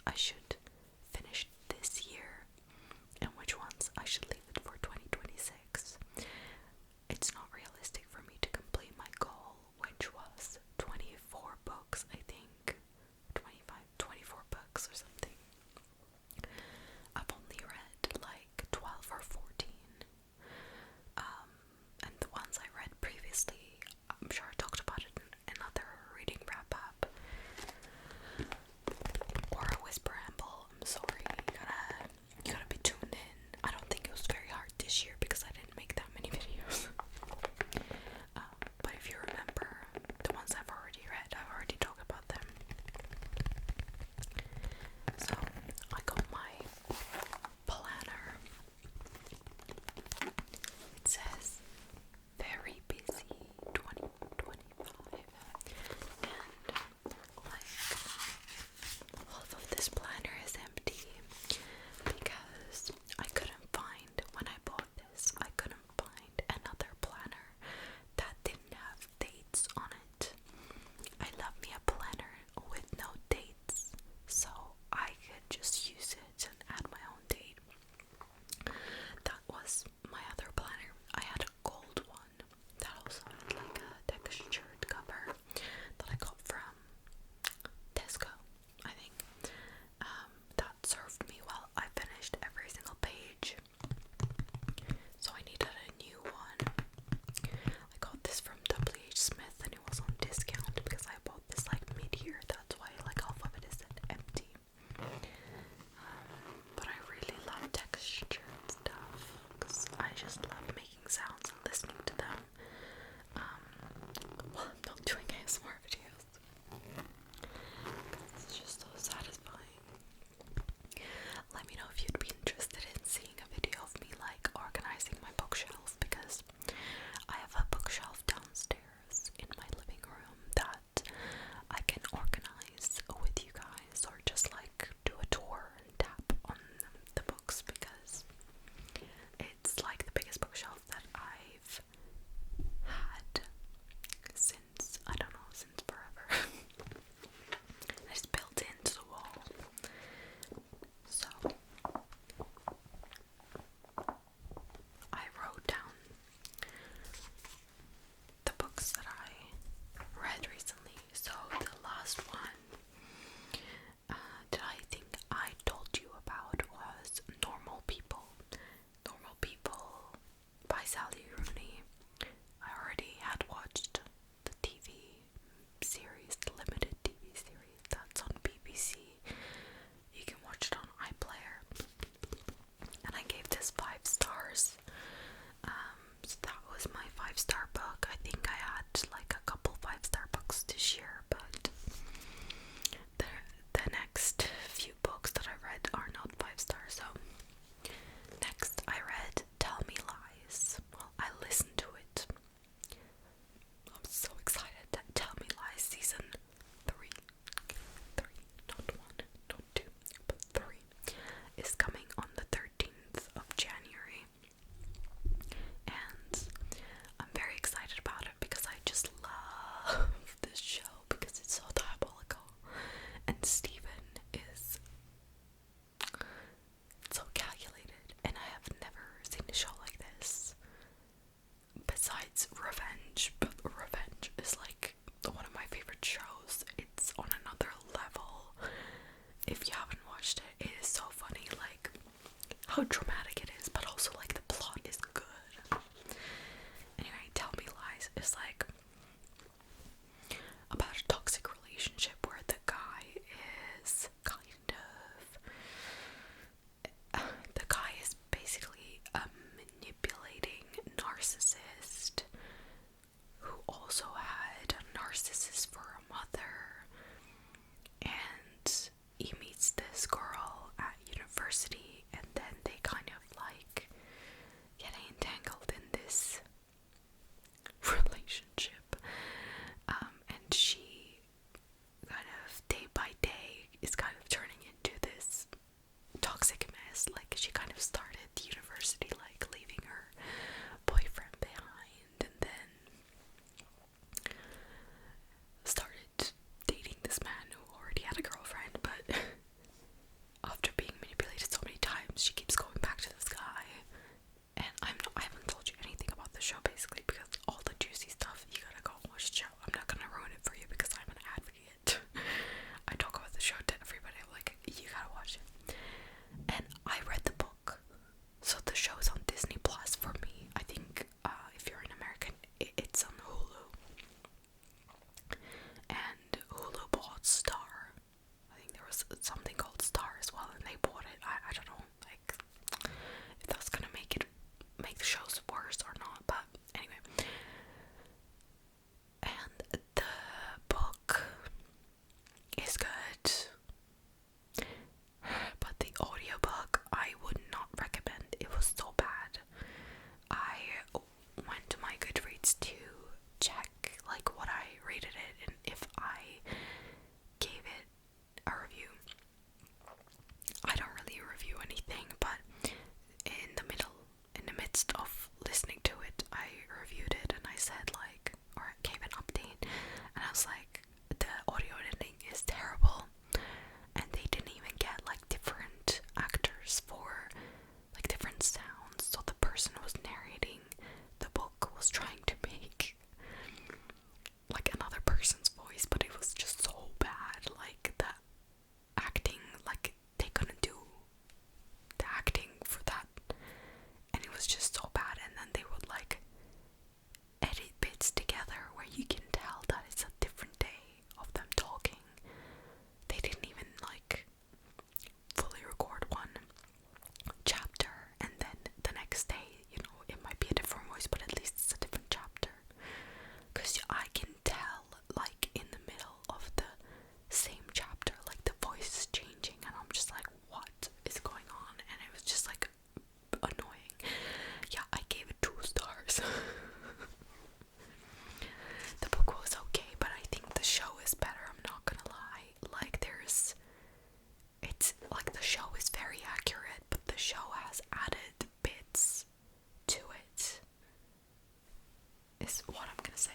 I should finish this year and which ones I should leave it for 2026. It's not realistic for me to complete my goal, which was 24 books, I think. 24 books or something. I've only read like 12 or 14. And the ones I read previously, I'm sure I talked about it in another reading wrap up. Or a whisper ramble. I'm sorry. You gotta be tuned in. I don't think it was very hard this year because I didn't make that many videos. But if you remember the ones I've already read, I've already talked about them. So I got my planner. It says very busy 2025, and like although this planner is empty because I couldn't find, when I bought this, I couldn't find another planner that didn't have dates on it. I love me a planner with no dates so I could just use it and add my own date. That was my other planner. I had a gold one that also had like a textured cover that I got from Tesco, I think. That served me well. I finished every single page, so I needed a new one. I got this from WH Smith and it was on discount because I bought this like mid-year. That's why like half of it is empty. But I really love textured stuff because I just love making sounds and listening to them. Well, I'm not doing ASMR videos. It's just so satisfying. Let me know if you'd be interested in seeing a video of me like organizing my bookshelf, because I have a bookshelf downstairs in my living room that I can organize with you guys, or just like do a tour and tap on the books, because it's like the biggest bookshelf that I've had since, I don't know, since forever. It's built into the wall. So I wrote down the books that I read recently. So the last one that I think I told you about was Normal People. Normal People by Sally Rooney. I already had watched the TV series, the limited TV series that's on BBC. You can watch it on iPlayer. And I gave this 5 stars. So that was my 5-star book. I think I had like a couple 5-star books this year, but the next few books that I read are not 5 stars. So next I read Tell Me Lies. Well, I listened to it. I'm so excited. Tell Me Lies season 3, not 1, not 2, but 3 is coming on the 13th of January. And I'm very excited about it because I just love this show because it's so diabolical. And Steven is so calculated, and I have never seen a show like this. Besides Revenge, but Revenge is like one of my favorite shows. It's on another level. If you haven't watched it, it is so funny, like how dramatic it is, but also like the plot is good. Anyway, Tell Me Lies is like about a toxic relationship where the guy is basically a manipulating narcissist who also had a narcissist for a mother, and he meets this girl at university, and then they kind of like get entangled in this relationship, and she kind of day by day is kind of turning into this toxic mess. Like, she kind of started university like leaving her boyfriend behind, and then started dating this man who already had a girlfriend, but was trying to make like another person's voice, but it was just so bad. Like the acting, like they couldn't do the acting for that, and it was just so bad. And then they would like edit bits together where you can tell that it's a different day of them talking. They didn't even like fully record one chapter, and then the next day, you know, it might be a different voice, but at least it's a different chapter. Because I can tell, like, in the middle of the same chapter, like, the voice is changing, and I'm just like, what is going on? And it was just, like, annoying. Yeah, I gave it 2 stars. The book was okay, but I think the show is better, I'm not gonna lie. Like, it's, like, the show is very accurate, but the show has added bits to it, is what I'm gonna say.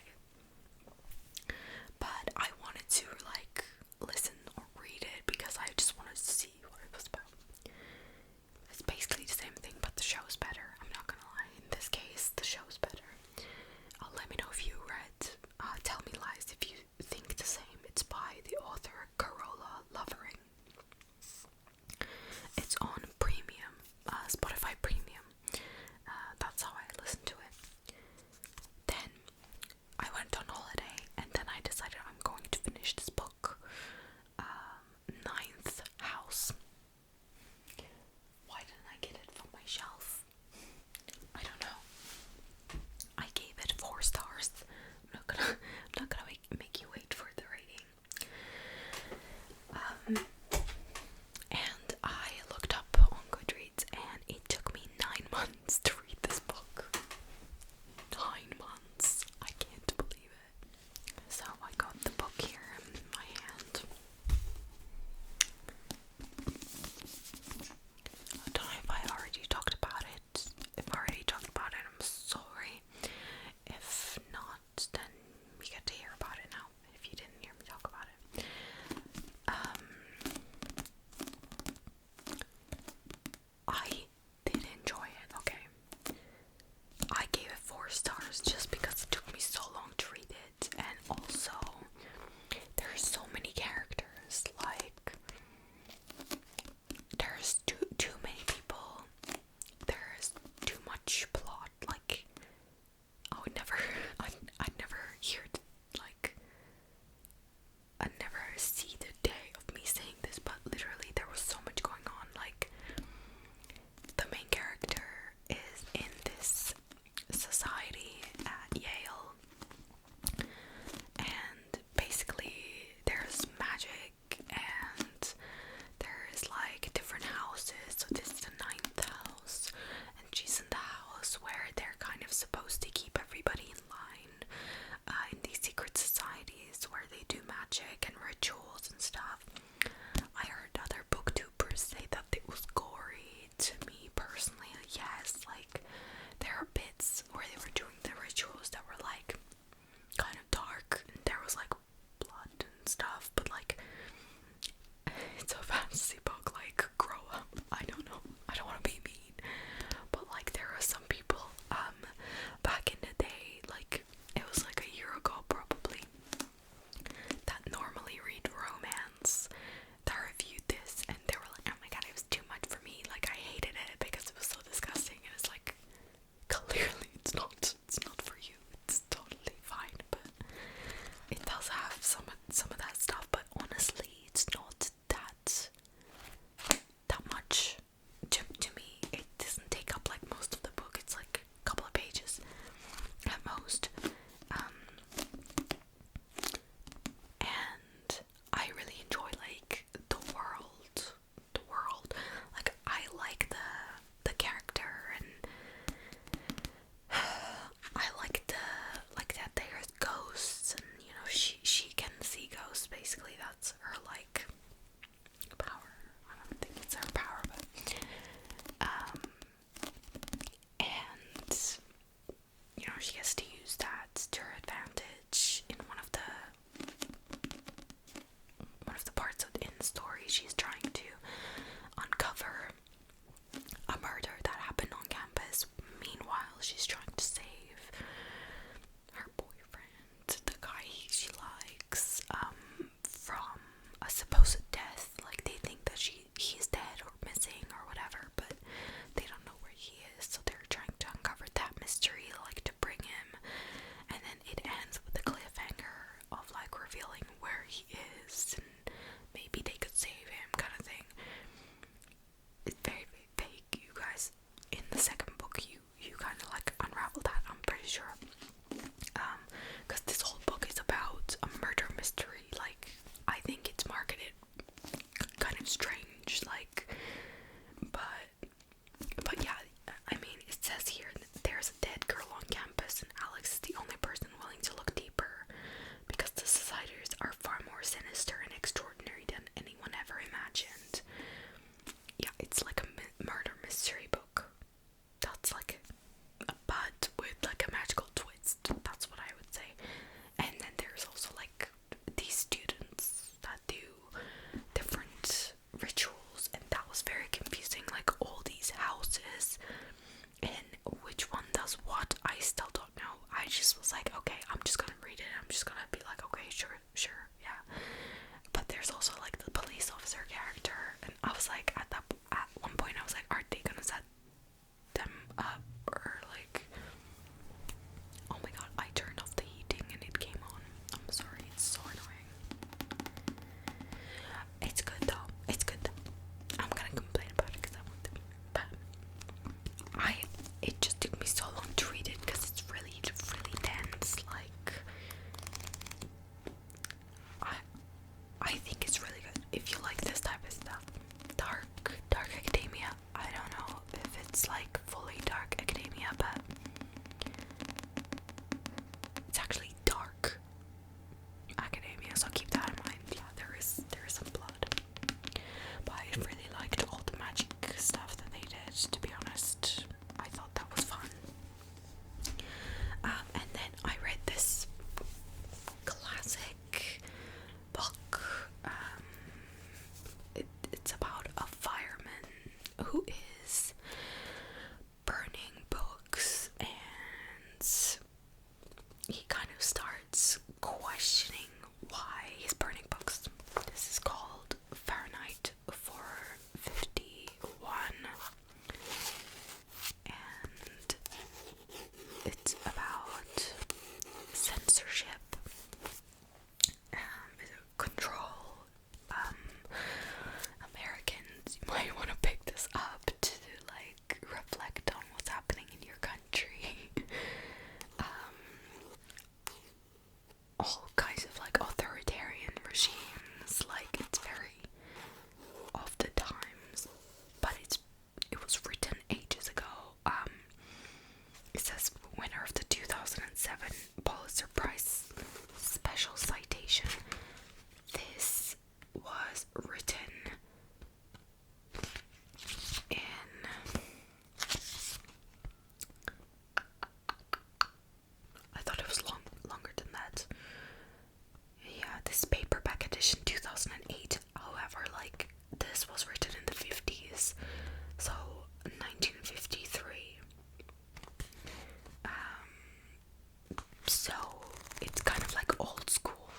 But I wanted to like listen or read it because I just wanted to see what it was about. It's basically the same thing, but the show is better. I'm not gonna lie. In this case, the show is better. Let me know if you read Tell Me Lies if you think the same. It's by the author Carola Lovering. It's on Premium, Spotify Premium. That's how I listen to it. Then I went on holiday, and then I decided I'm going to finish this book, Ninth House. Why didn't I get it from my shelf? I don't know. I gave it 4 stars. I'm not gonna make you wait for the rating. And I looked up on Goodreads, and it took me 9 months to read this book. 9 months. I can't believe it. So I got the book here in my hand. I don't know if I already talked about it. If I already talked about it, I'm sorry. If not, then we get to hear about it now. If you didn't hear me talk about it. I did enjoy it, okay? I gave it 4 stars just because it took me so long to read it, and also there's so many characters. Like, there's too many people. There's too much plot. Like, I'd never hear it. Like, I'd never see the day of me saying this, but literally there was so much going on. Like, the main character is in this society, just was like, okay, I'm just gonna read it. I'm just gonna be like, okay, sure, yeah. But there's also like the police officer character, and I was like, at one point, I was like, are they gonna set them up, or like, oh my god, I turned off the heating and it came on. I'm sorry, it's so annoying. It's good though. It's good. I'm gonna complain about it because I want to, but it just took me so long to read it because it's really dense. Like, I think it's really good if you like this type of stuff. Dark academia. I don't know if it's like fully dark academia, but it's actually dark academia, so keep that in mind. Yeah, there is some blood, but I really liked all the magic stuff that they did. To be honest, I thought that was fun. And then I read this classic book. It's about a fireman who is burning books, and he kind of starts questioning why he's burning books. This is called Fahrenheit 451, and it's about censorship, control. Americans, you might want to pick this up to like reflect on what's happening in your country. All kinds of like authoritarian regimes, like it's very of the times, but it was written ages ago. It says winner of the 2007 Pulitzer Prize special citation. This was written in I thought it was longer than that. Yeah, this paperback edition 2008. However, like this was written in the 50s, so 1953. So it's kind of like old school.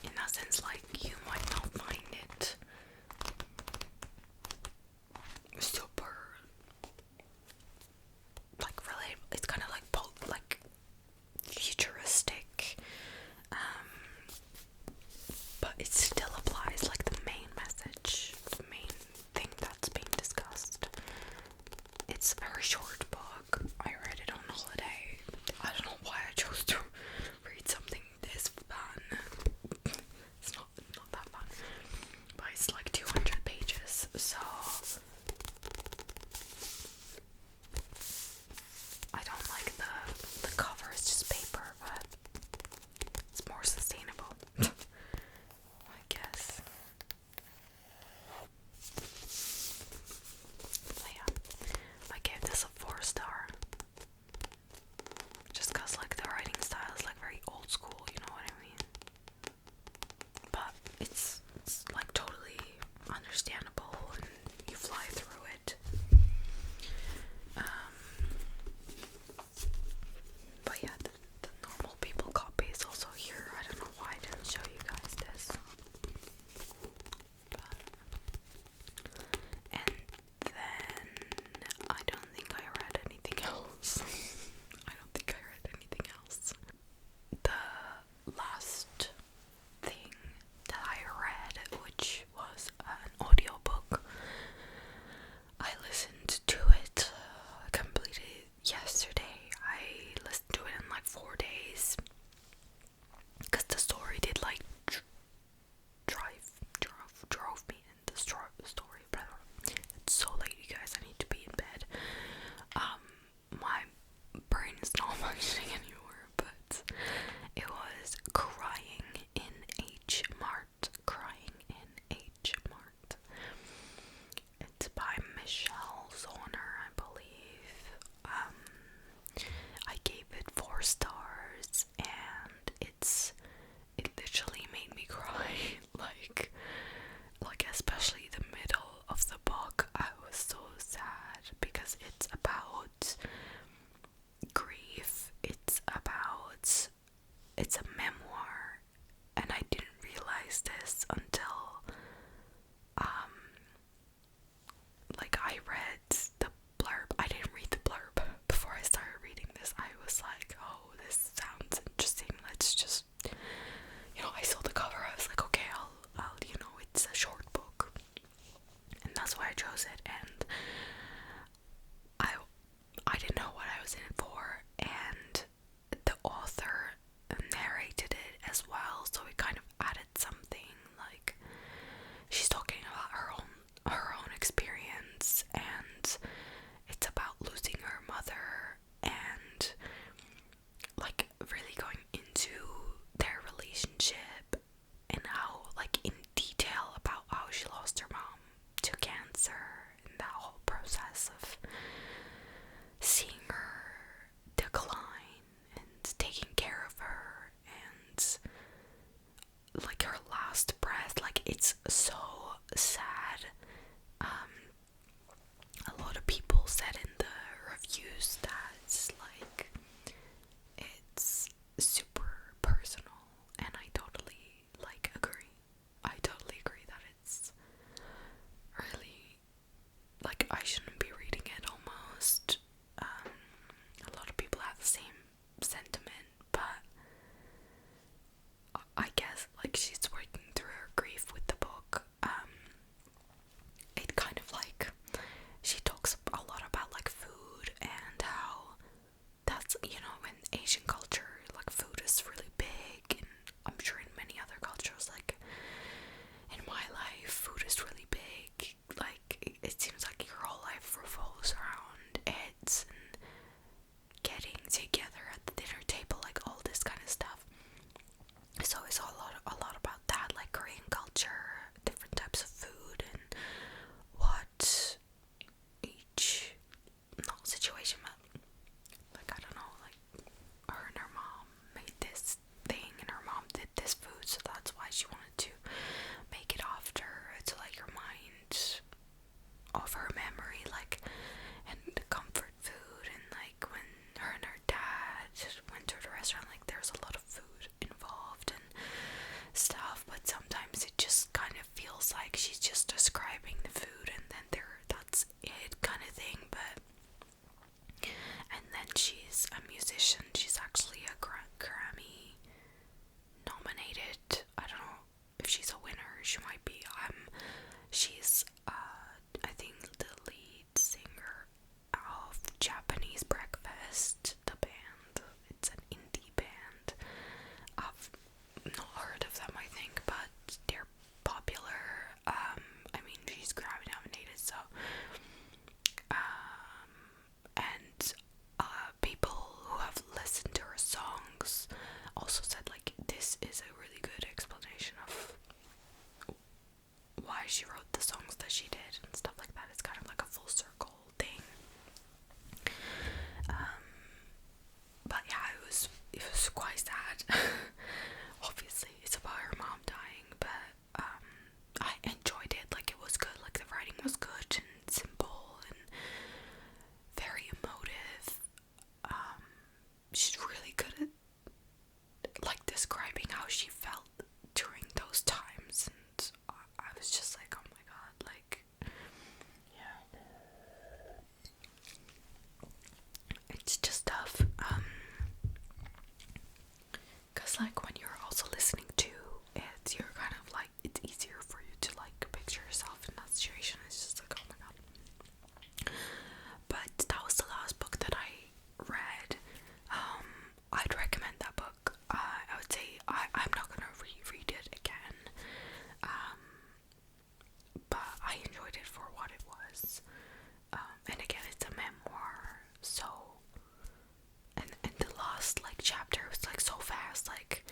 In that sense, like you might not find it super like relatable. It's kind of like like futuristic, but it still applies. Like the main message, the main thing that's being discussed. It's a very short book. I read it on holiday. I don't know why I chose to read something this fun. It's not that fun, but it's like 200 pages, so I don't like the cover. It's just paper, but it's more sustainable, I guess. So yeah, I gave this a 4-star. Just cause like the writing style is like very old school, you know what I mean? But it's like totally understandable and you fly through it. But yeah, the normal people copy is also here. I don't know why I didn't show you guys this. And then I don't think I read anything else. I don't think I read anything else. The last thing that I read, which was an audiobook, I listened to it completely yesterday. I listened to it in like 4 days because the story did like drove me in the story. It's so late, you guys. I need to be in bed. My brain is not functioning anymore, but it was Crying in H Mart. It's by Michelle Zauner, I believe. I gave it 4 stars, and it literally made me cry. like especially the middle of the book, I was so sad because it's about because like when you're also listening to it, you're kind of like, it's easier for you to like picture yourself in that situation. It's just like, oh my god. But that was the last book that I read. I'd recommend that book. I would say I'm not gonna reread it again. But I enjoyed it for what it was. And again, it's a memoir, so and the last like chapter was like so fast, like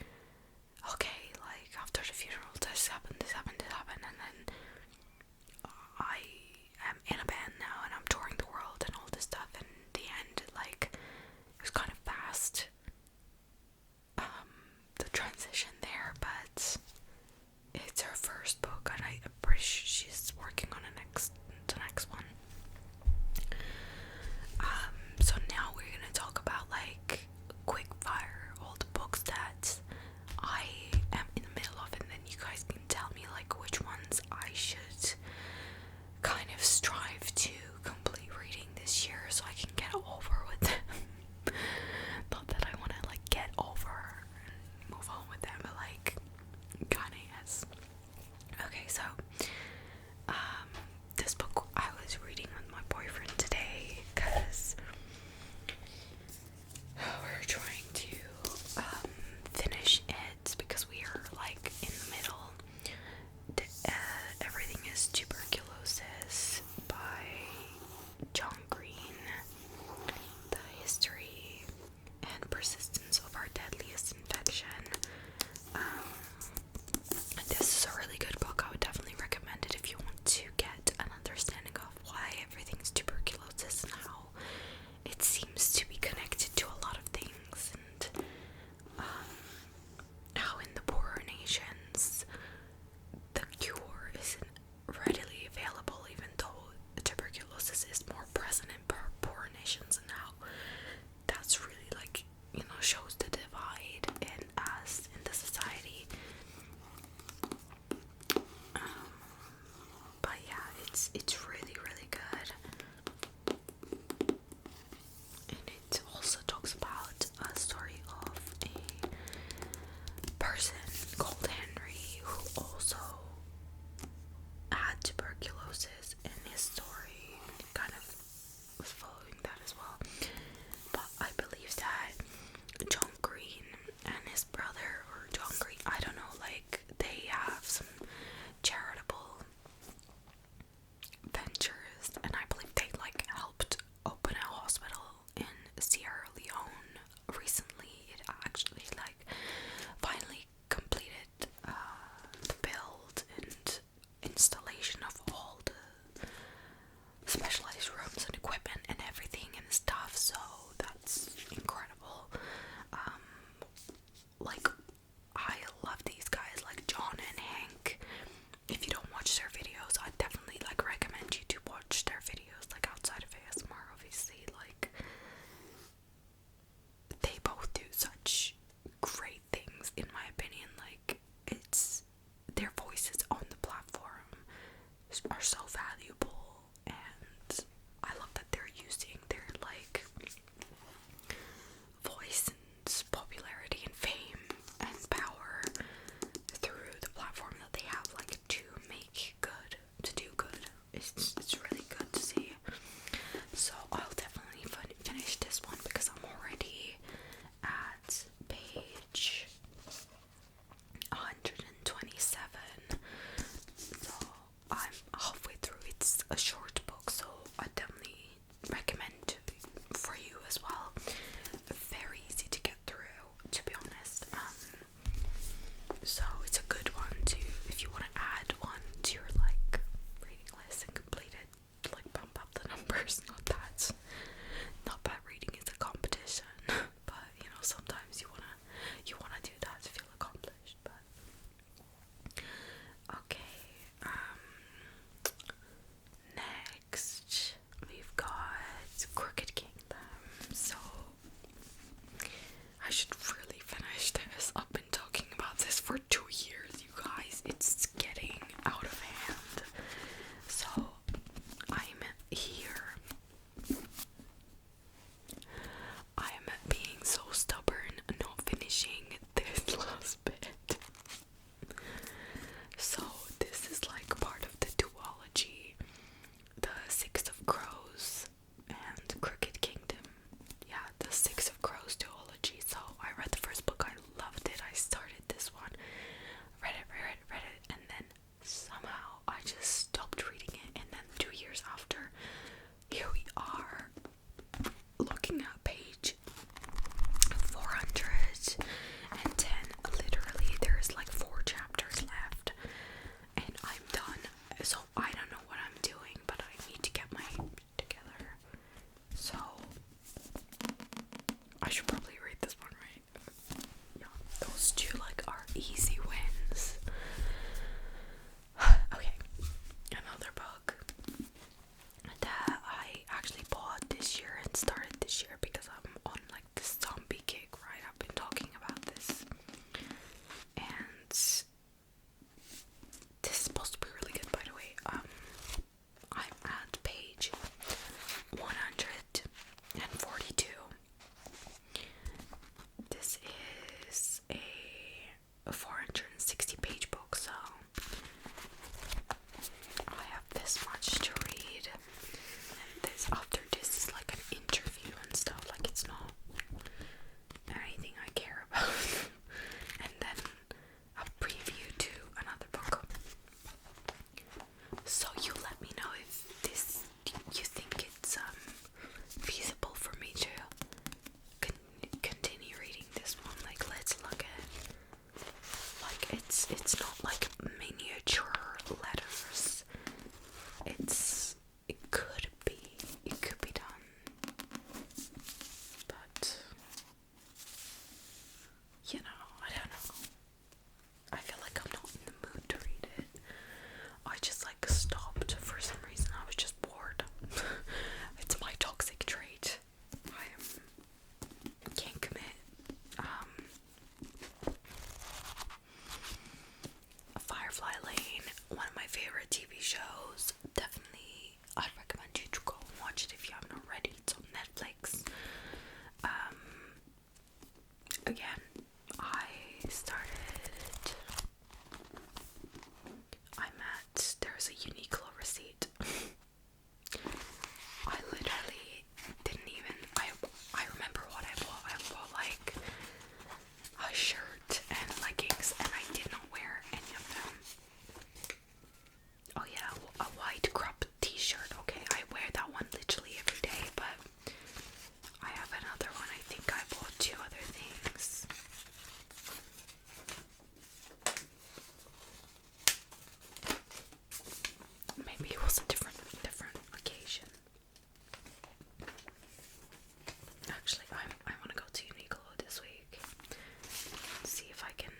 Actually, I want to go to Uniqlo this week and see if I can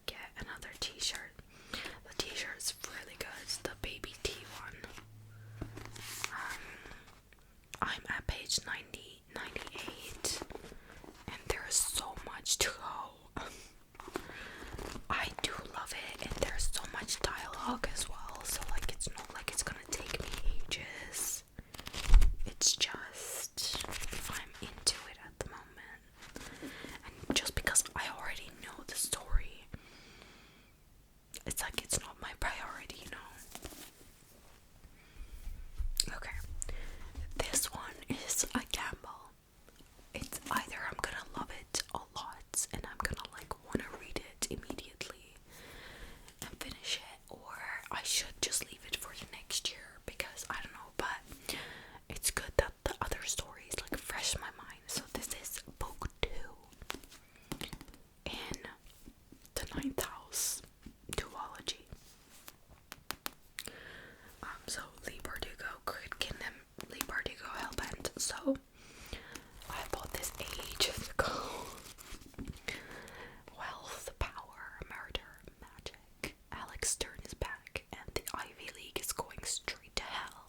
get another t-shirt. The t-shirt's really good. It's the baby tea one. I'm at page 98, and there's so much to go. I do love it, and there's so much dialogue as well, so like it's not like it's gonna take me ages. It's just I'm into it at the moment, and just because I already know the story, it's like it's not my priority, you know. Okay, this one is a gamble. It's either I'm gonna love it a lot and I'm gonna like want to read it immediately and finish it, or I should just leave it for the next year because I don't know, but it's good that the other stories like fresh in my mind. So this is book 2 in the 9th house duology. So Lee Bardugo, Crit Kingdom, Lee Bardugo, Hellbent. So I bought this ages ago. Wealth, power, murder, magic. Alex Stern is back, and the Ivy League is going straight to hell.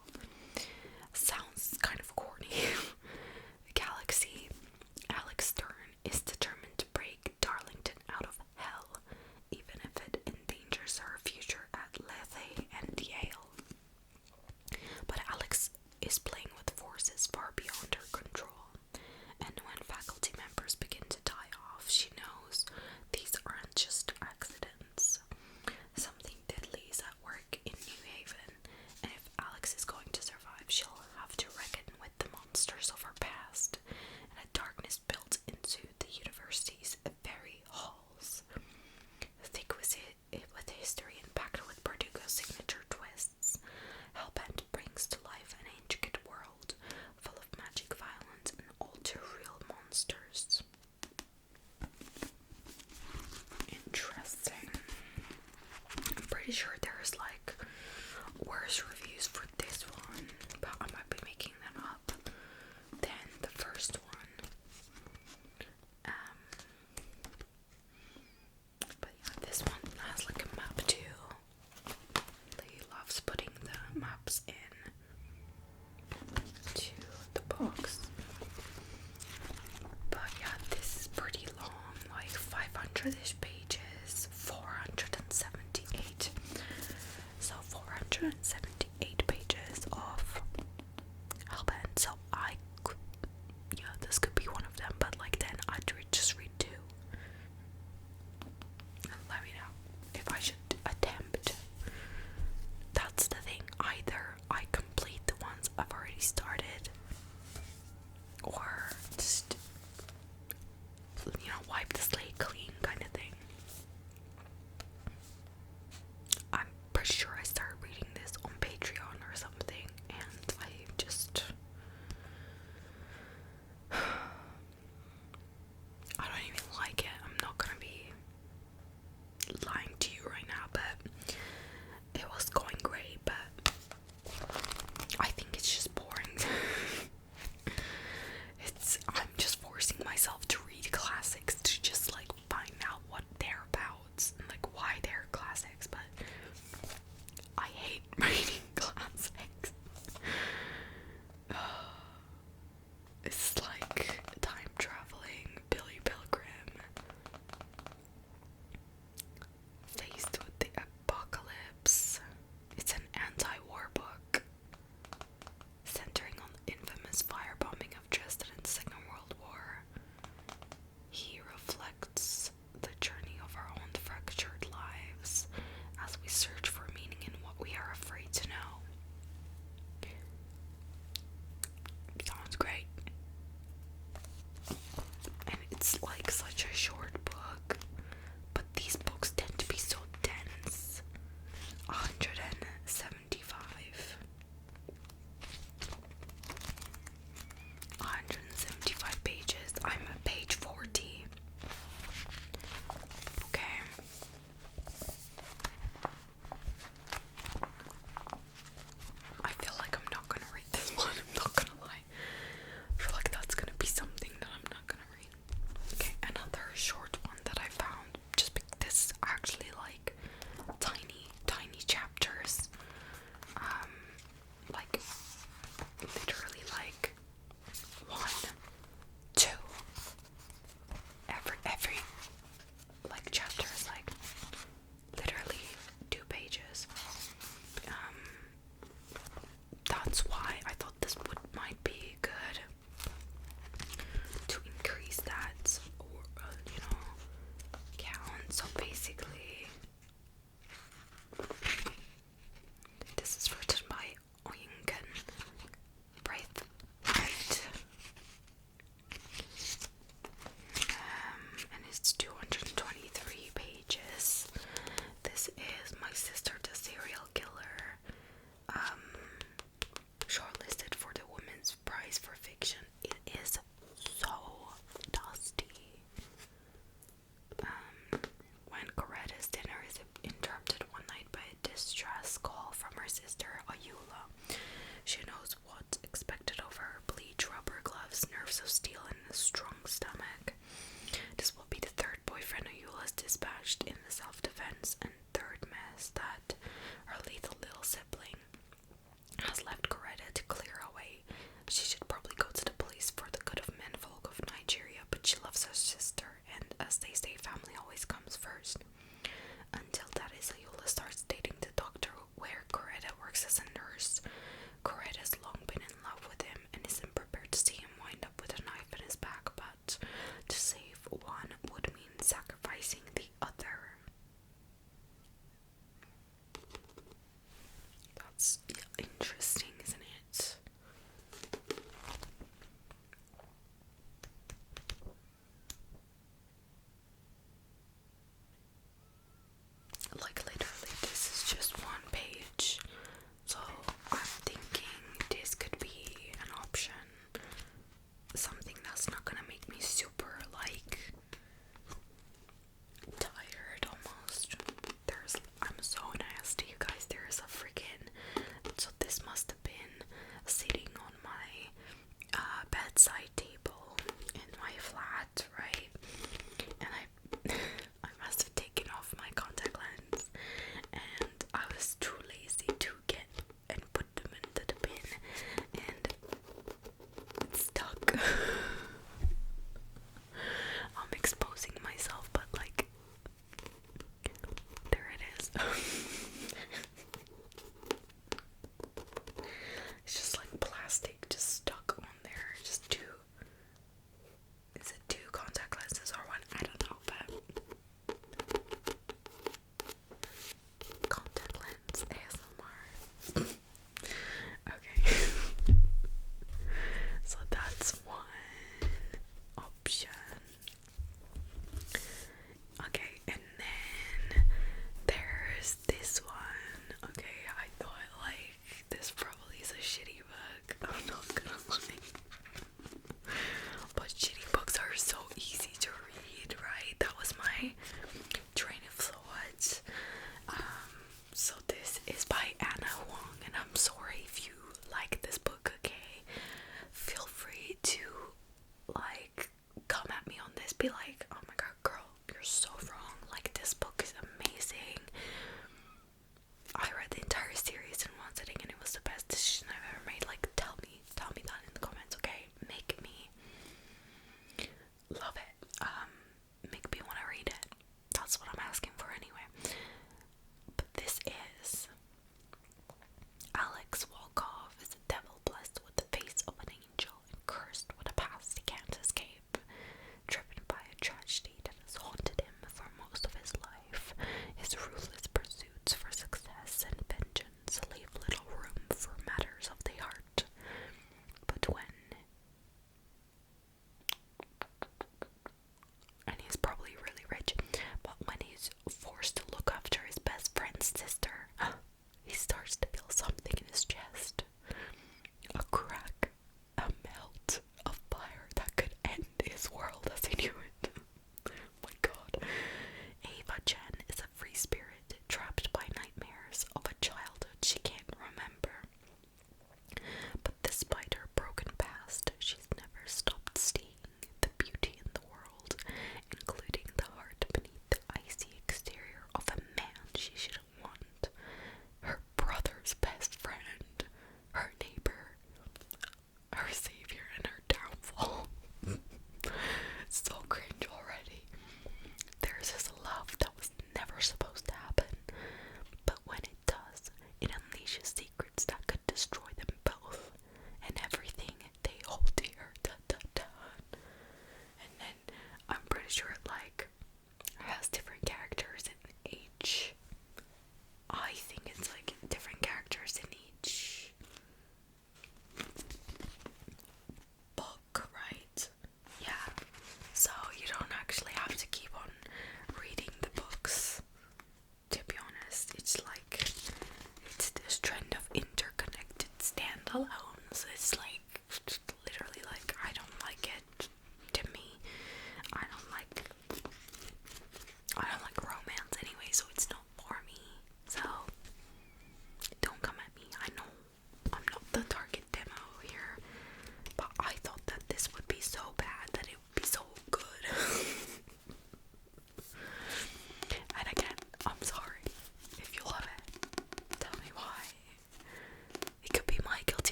Sounds kind of corny. Galaxy. Alex Stern is determined to break Darlington out of hell, even if it endangers her future at Lethe and Yale. But Alex is playing with forces far beyond her nerves of steel and a strong stomach. This will be the third boyfriend Ayula has dispatched in the self-defense, and third mess that her lethal little sibling has left Coretta to clear away. She should probably go to the police for the good of menfolk of Nigeria, but she loves her sister, and as they say, family always comes first. Until that is, Ayula starts dating the doctor where Coretta works as a nurse. Coretta has long been in love with him and isn't prepared to see him wind up with a knife in his back, but to save one would mean sacrificing the other. That's interesting, isn't it? Like, literally, this is just one page, so I'm thinking this could be an option. Something that's not gonna make me super, like, tired almost. I'm so nasty, you guys. There is a freaking, so this must have been sitting on my bedside table in my flat, right? And I must have taken off my contact lens, and I was too lazy to get and put them into the bin, and it's stuck.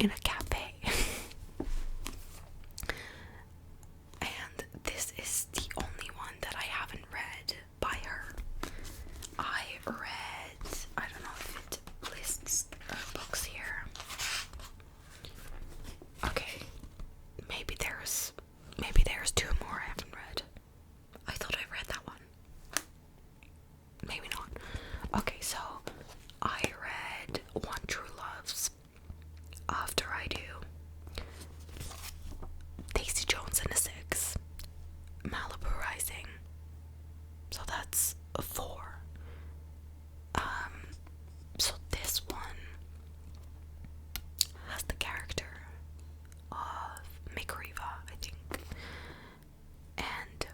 in a cafe. And this is the only one that I haven't read by her. I don't know if it lists her books here. Okay, maybe there's two more I haven't read. I thought I read that one. Maybe not. Okay, so I read One True Loves, After I Do, Daisy Jones and the Six, Malibu Rising. So that's 4. So this one has the character of McRiva, I think. And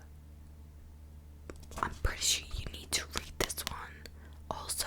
I'm pretty sure you need to read this one. Also,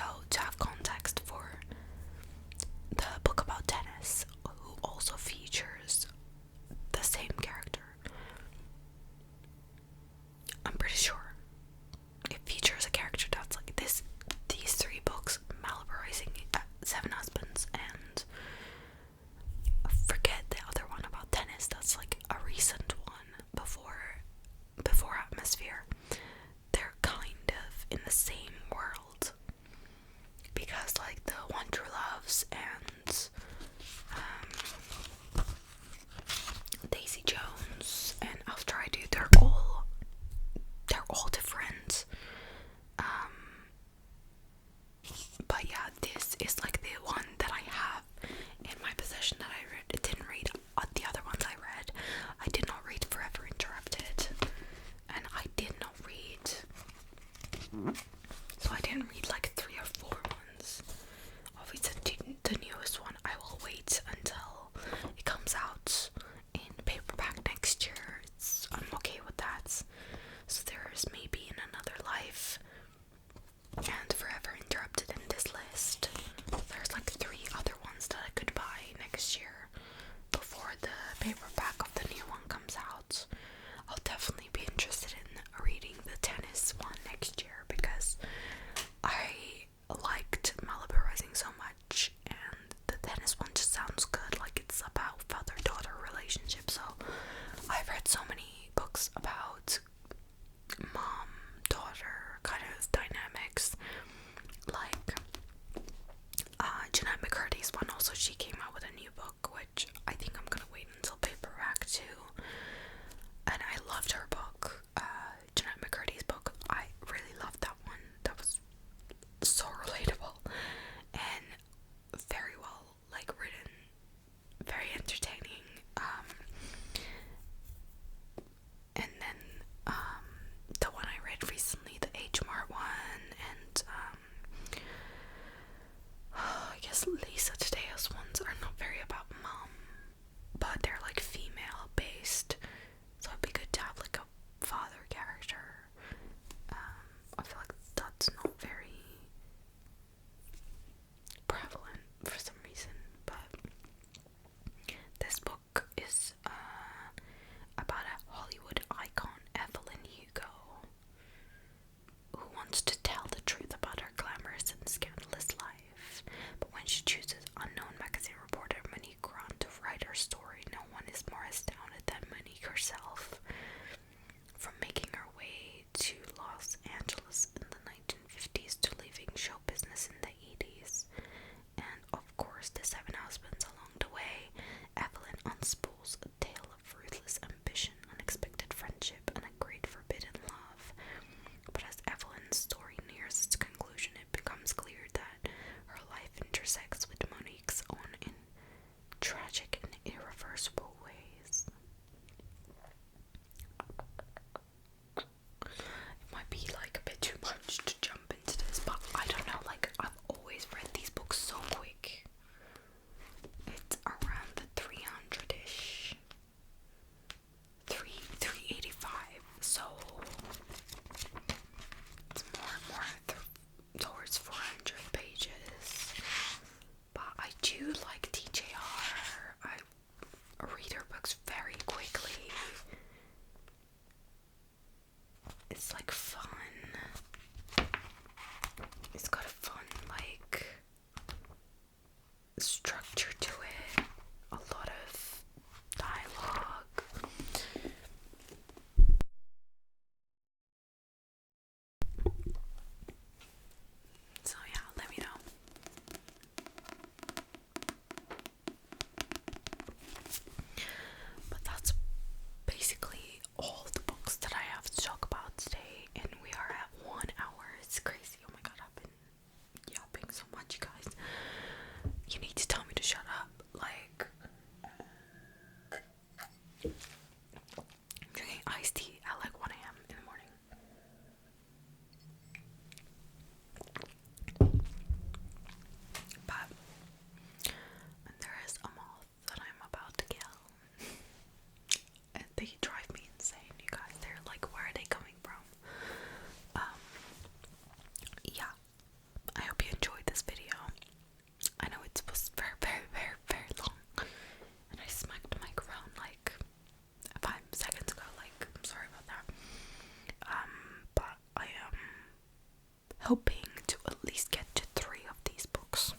least get to 3 of these books.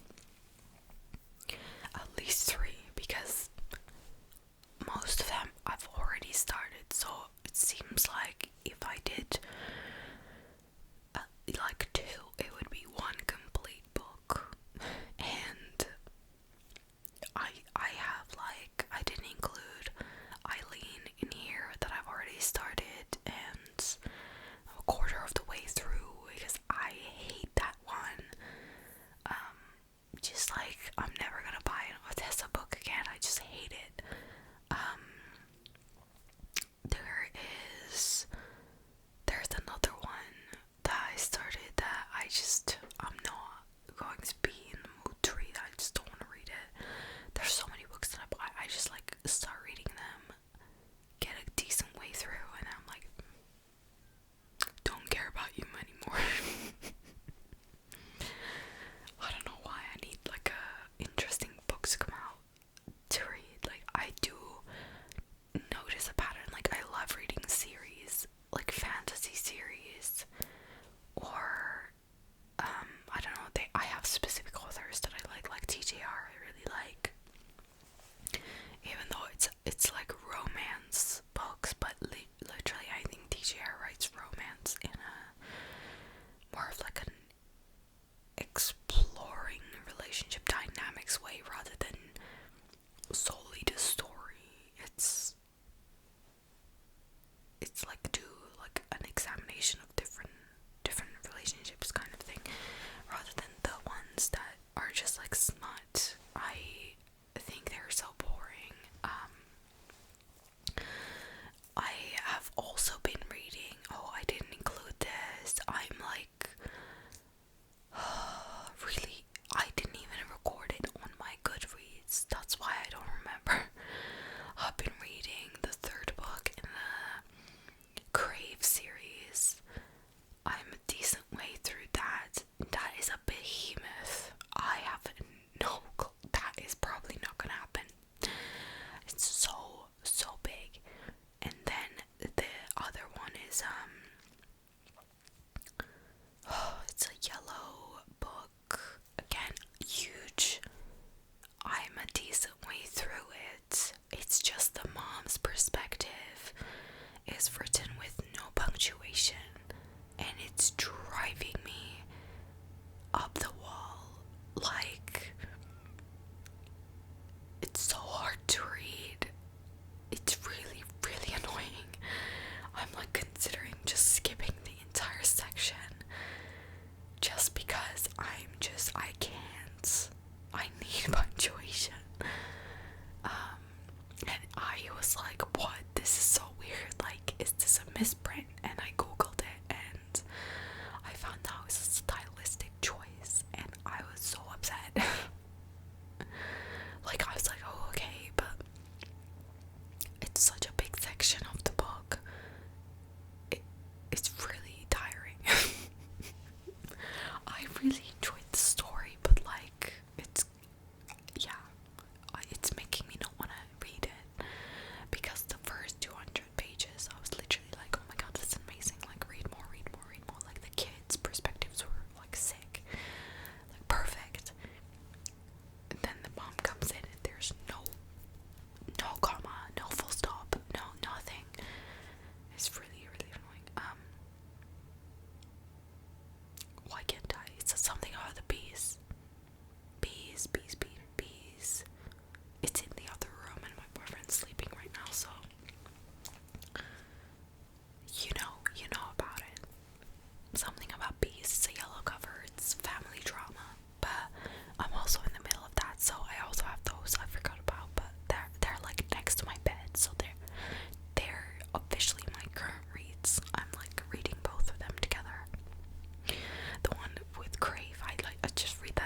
At least 3, because most of them I've already started, so it seems like if I did like 2, it would be 1 complete book. And I have, like, I didn't include Eileen in here that I've already started, and I'm a quarter of the way through because I hate that one. Just like, I'm never gonna buy an Odessa book again. I just hate it. There's another one that I started that I'm not going to be in the mood to read. I just don't want to read it. There's so many books that I just like start reading them, get a decent way through, and I'm like, don't care about you anymore. I don't know why I need like interesting books to come out to read. Like, I do notice a pattern. Like, I love reading series, like fantasy series, or I don't know, I have specific authors that I like TJR I really like, even though it's like romance books, but literally I think TJR writes romance in a more of like an exploring relationship dynamics way rather than solely the story. It's like an examination of different relationships kind of thing, rather than the ones that are just like smut. I think they're so boring. I have also been reading, I didn't include this, I'm like, really, I didn't even record it on my Goodreads, that's why I don't remember. I've been reading the 3rd book in the Crave series. I'm a decent way through that. That is a behemoth. I have no clue. That is probably not gonna happen. It's so big. And then the other one is it's a yellow book. Again, huge. I'm a decent way through it. It's just the mom's perspective is written with no punctuation, and it's driving me up the wall. Like, it's so hard to read. It's really, really annoying. I'm like considering just skipping the entire section just because I can't. I need punctuation. And I was like, what? This is so weird. Like, is this a misprint? And I googled it, and I found out it's a stylistic choice, and I was so upset. Like, I was like, oh, okay, but it's such a big section of the book. It's really tiring. I really enjoyed the story, but like, it's making me not want to read it, because the first 200 pages I was literally like, oh my god, this is amazing, like, read more, like the kids' perspectives were like sick, like perfect. And then the mom comes in and there's no comma, no full stop, no nothing. It's really, really annoying. Why can't I? It says something about the bees. Bees. It's in the other room and my boyfriend's sleeping right now, so you know about it. Something about bees. It's a yellow cover. It's family drama. But I'm also in the middle of that, so I also have those I forgot about, but they're like next to my bed, so they're officially my current reads. I'm like reading both of them together. The one with Crave, I just read that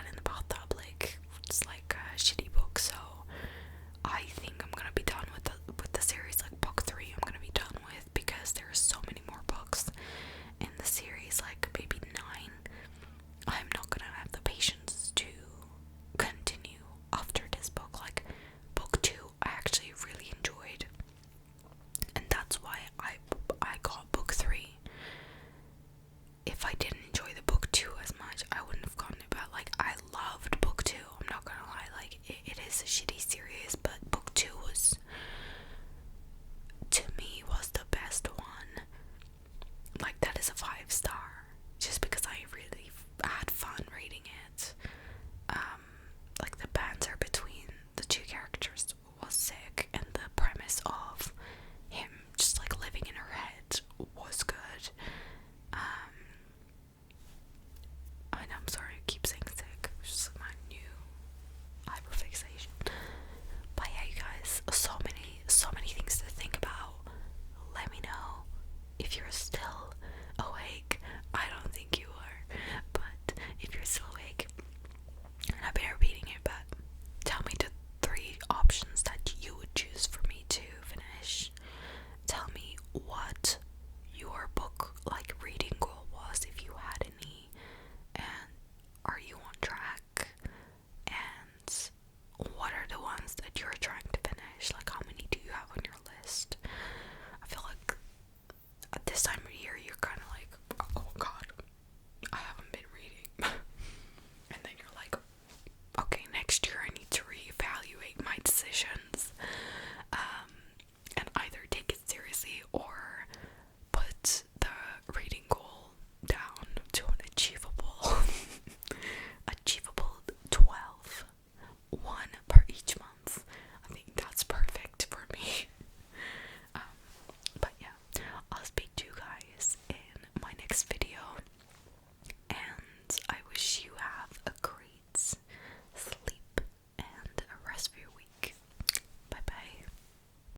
she